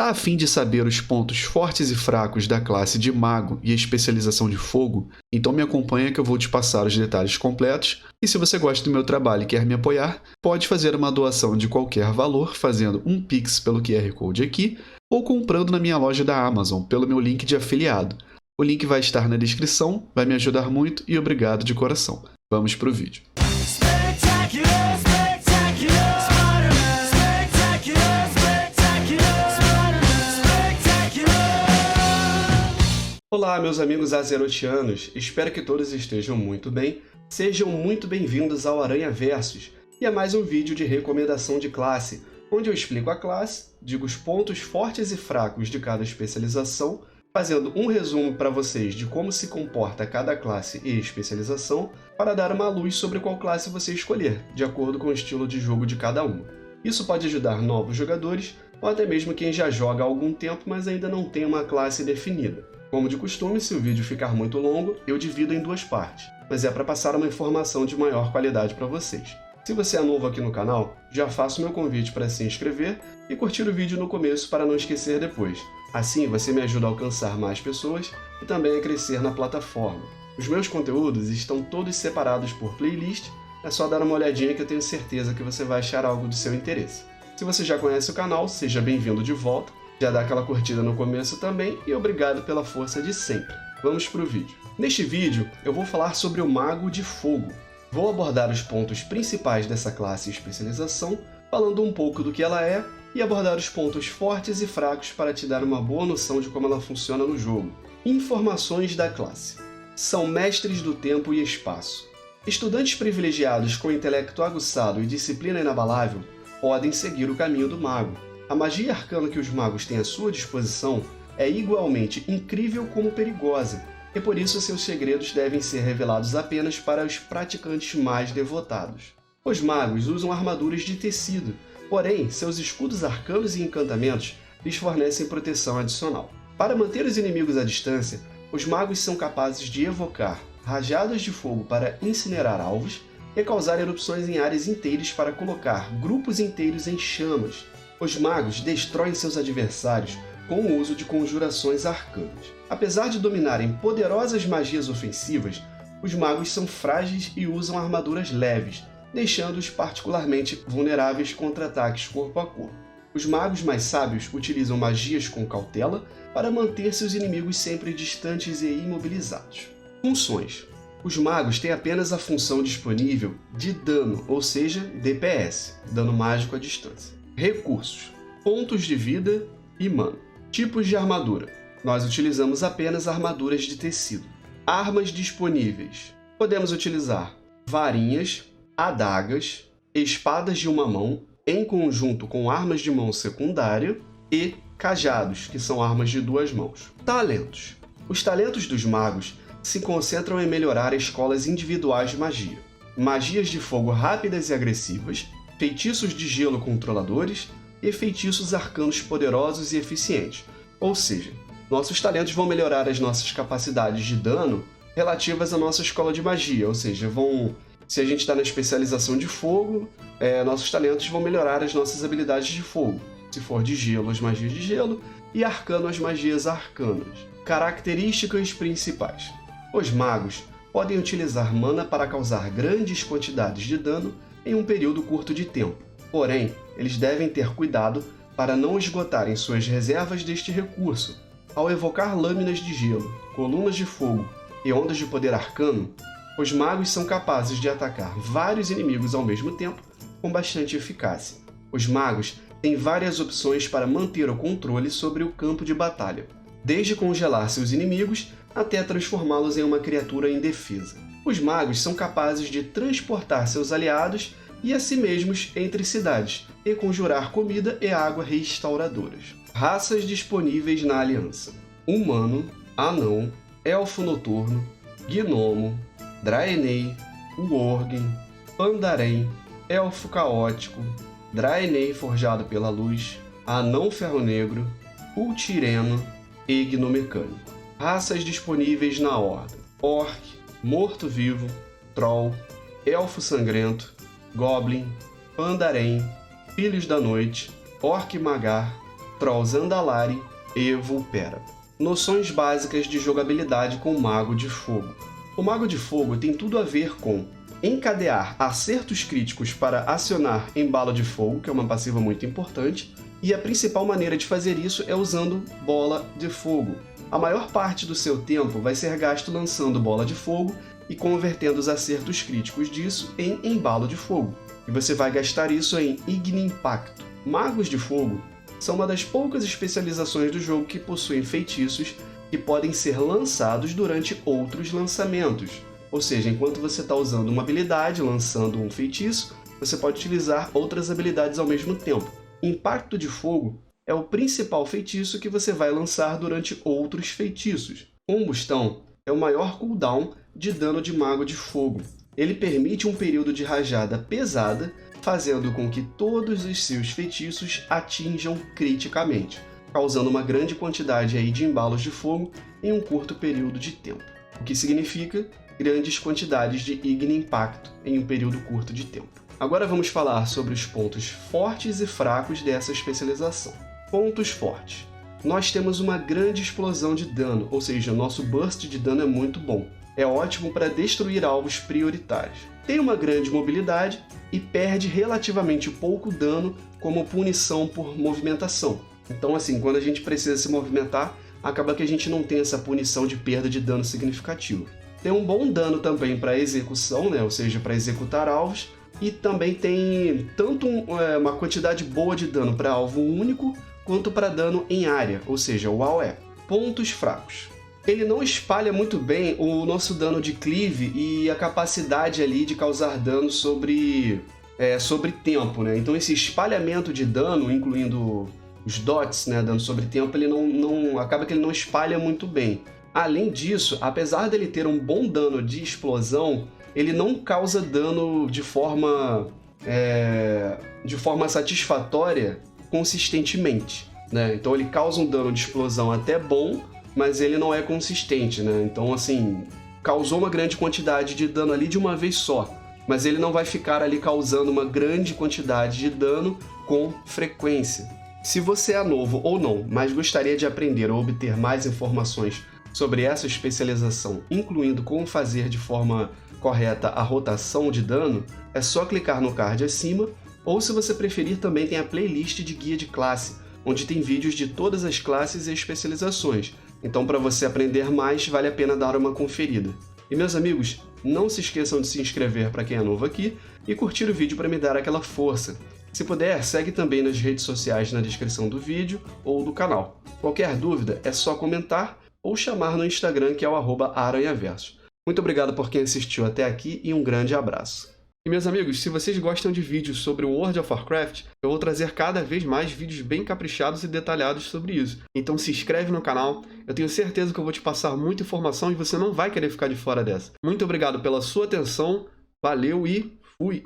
Tá a fim de saber os pontos fortes e fracos da classe de mago e especialização de fogo? Então me acompanha que eu vou te passar os detalhes completos. E se você gosta do meu trabalho e quer me apoiar, pode fazer uma doação de qualquer valor fazendo um Pix pelo QR Code aqui ou comprando na minha loja da Amazon pelo meu link de afiliado. O link vai estar na descrição, vai me ajudar muito e obrigado de coração. Vamos pro vídeo. Olá, meus amigos azerotianos, espero que todos estejam muito bem. Sejam muito bem-vindos ao Aranha Versus e a mais um vídeo de recomendação de classe, onde eu explico a classe, digo os pontos fortes e fracos de cada especialização, fazendo um resumo para vocês de como se comporta cada classe e especialização, para dar uma luz sobre qual classe você escolher, de acordo com o estilo de jogo de cada uma. Isso pode ajudar novos jogadores, ou até mesmo quem já joga há algum tempo, mas ainda não tem uma classe definida. Como de costume, se o vídeo ficar muito longo, eu divido em duas partes, mas é para passar uma informação de maior qualidade para vocês. Se você é novo aqui no canal, já faço meu convite para se inscrever e curtir o vídeo no começo para não esquecer depois. Assim, você me ajuda a alcançar mais pessoas e também a crescer na plataforma. Os meus conteúdos estão todos separados por playlist, é só dar uma olhadinha que eu tenho certeza que você vai achar algo do seu interesse. Se você já conhece o canal, seja bem-vindo de volta. Já dá aquela curtida no começo também e obrigado pela força de sempre. Vamos para o vídeo. Neste vídeo, eu vou falar sobre o Mago de Fogo. Vou abordar os pontos principais dessa classe e especialização, falando um pouco do que ela é e abordar os pontos fortes e fracos para te dar uma boa noção de como ela funciona no jogo. Informações da classe. São mestres do tempo e espaço. Estudantes privilegiados com intelecto aguçado e disciplina inabalável podem seguir o caminho do mago. A magia arcana que os magos têm à sua disposição é igualmente incrível como perigosa, e por isso seus segredos devem ser revelados apenas para os praticantes mais devotados. Os magos usam armaduras de tecido, porém, seus escudos arcanos e encantamentos lhes fornecem proteção adicional. Para manter os inimigos à distância, os magos são capazes de evocar rajadas de fogo para incinerar alvos e causar erupções em áreas inteiras para colocar grupos inteiros em chamas. Os magos destroem seus adversários com o uso de conjurações arcanas. Apesar de dominarem poderosas magias ofensivas, os magos são frágeis e usam armaduras leves, deixando-os particularmente vulneráveis contra ataques corpo a corpo. Os magos mais sábios utilizam magias com cautela para manter seus inimigos sempre distantes e imobilizados. Funções. Os magos têm apenas a função disponível de dano, ou seja, DPS, dano mágico à distância. Recursos, pontos de vida e mana. Tipos de armadura. Nós utilizamos apenas armaduras de tecido. Armas disponíveis. Podemos utilizar varinhas, adagas, espadas de uma mão, em conjunto com armas de mão secundária, e cajados, que são armas de duas mãos. Talentos. Os talentos dos magos se concentram em melhorar escolas individuais de magia. Magias de fogo rápidas e agressivas, feitiços de gelo controladores e feitiços arcanos poderosos e eficientes. Ou seja, nossos talentos vão melhorar as nossas capacidades de dano relativas à nossa escola de magia, ou seja, se a gente está na especialização de fogo, nossos talentos vão melhorar as nossas habilidades de fogo. Se for de gelo, as magias de gelo, e arcano, as magias arcanas. Características principais. Os magos podem utilizar mana para causar grandes quantidades de dano em um período curto de tempo. Porém, eles devem ter cuidado para não esgotarem suas reservas deste recurso. Ao evocar lâminas de gelo, colunas de fogo e ondas de poder arcano, os magos são capazes de atacar vários inimigos ao mesmo tempo com bastante eficácia. Os magos têm várias opções para manter o controle sobre o campo de batalha, desde congelar seus inimigos até transformá-los em uma criatura indefesa. Os magos são capazes de transportar seus aliados e a si mesmos entre cidades e conjurar comida e água restauradoras. Raças disponíveis na Aliança: humano, anão, elfo noturno, gnomo, draenei, worgen, pandarém, elfo caótico, draenei forjado pela luz, anão ferro negro, ultireno e gnomecânico. Raças disponíveis na Horda: orc, morto-vivo, troll, elfo sangrento, goblin, pandarém, filhos da noite, orc magar, Trolls Andalari e Vulpera. Noções básicas de jogabilidade com o Mago de Fogo. O Mago de Fogo tem tudo a ver com encadear acertos críticos para acionar Embalo de Fogo, que é uma passiva muito importante, e a principal maneira de fazer isso é usando Bola de Fogo. A maior parte do seu tempo vai ser gasto lançando Bola de Fogo e convertendo os acertos críticos disso em Embalo de Fogo. E você vai gastar isso em Igni Impacto. Magos de Fogo são uma das poucas especializações do jogo que possuem feitiços que podem ser lançados durante outros lançamentos. Ou seja, enquanto você está usando uma habilidade, lançando um feitiço, você pode utilizar outras habilidades ao mesmo tempo. Impacto de Fogo é o principal feitiço que você vai lançar durante outros feitiços. Combustão é o maior cooldown de dano de Mago de Fogo. Ele permite um período de rajada pesada, fazendo com que todos os seus feitiços atinjam criticamente, causando uma grande quantidade aí de embalos de fogo em um curto período de tempo. O que significa grandes quantidades de Igni Impacto em um período curto de tempo. Agora vamos falar sobre os pontos fortes e fracos dessa especialização. Pontos fortes. Nós temos uma grande explosão de dano, ou seja, o nosso burst de dano é muito bom. É ótimo para destruir alvos prioritários. Tem uma grande mobilidade e perde relativamente pouco dano como punição por movimentação. Então, assim, quando a gente precisa se movimentar, acaba que a gente não tem essa punição de perda de dano significativo. Tem um bom dano também para execução, né? Ou seja, para executar alvos, e também tem tanto uma quantidade boa de dano para alvo único, quanto para dano em área, ou seja, o AOE. Pontos fracos. Ele não espalha muito bem o nosso dano de cleave e a capacidade ali de causar dano sobre tempo, né? Então esse espalhamento de dano, incluindo os dots, né, dano sobre tempo, ele acaba que ele não espalha muito bem. Além disso, apesar dele ter um bom dano de explosão, ele não causa dano de forma satisfatória consistentemente, né? Então ele causa um dano de explosão até bom, mas ele não é consistente, né? Então, assim, causou uma grande quantidade de dano ali de uma vez só, mas ele não vai ficar ali causando uma grande quantidade de dano com frequência. Se você é novo ou não, mas gostaria de aprender ou obter mais informações sobre essa especialização, incluindo como fazer de forma correta a rotação de dano, é só clicar no card acima, ou se você preferir também tem a playlist de guia de classe, onde tem vídeos de todas as classes e especializações. Então, para você aprender mais, vale a pena dar uma conferida. E meus amigos, não se esqueçam de se inscrever para quem é novo aqui e curtir o vídeo para me dar aquela força. Se puder, segue também nas redes sociais na descrição do vídeo ou do canal. Qualquer dúvida é só comentar ou chamar no Instagram, que é o @aranhaversos. Muito obrigado por quem assistiu até aqui e um grande abraço. E meus amigos, se vocês gostam de vídeos sobre o World of Warcraft, eu vou trazer cada vez mais vídeos bem caprichados e detalhados sobre isso. Então se inscreve no canal, eu tenho certeza que eu vou te passar muita informação e você não vai querer ficar de fora dessa. Muito obrigado pela sua atenção, valeu e fui!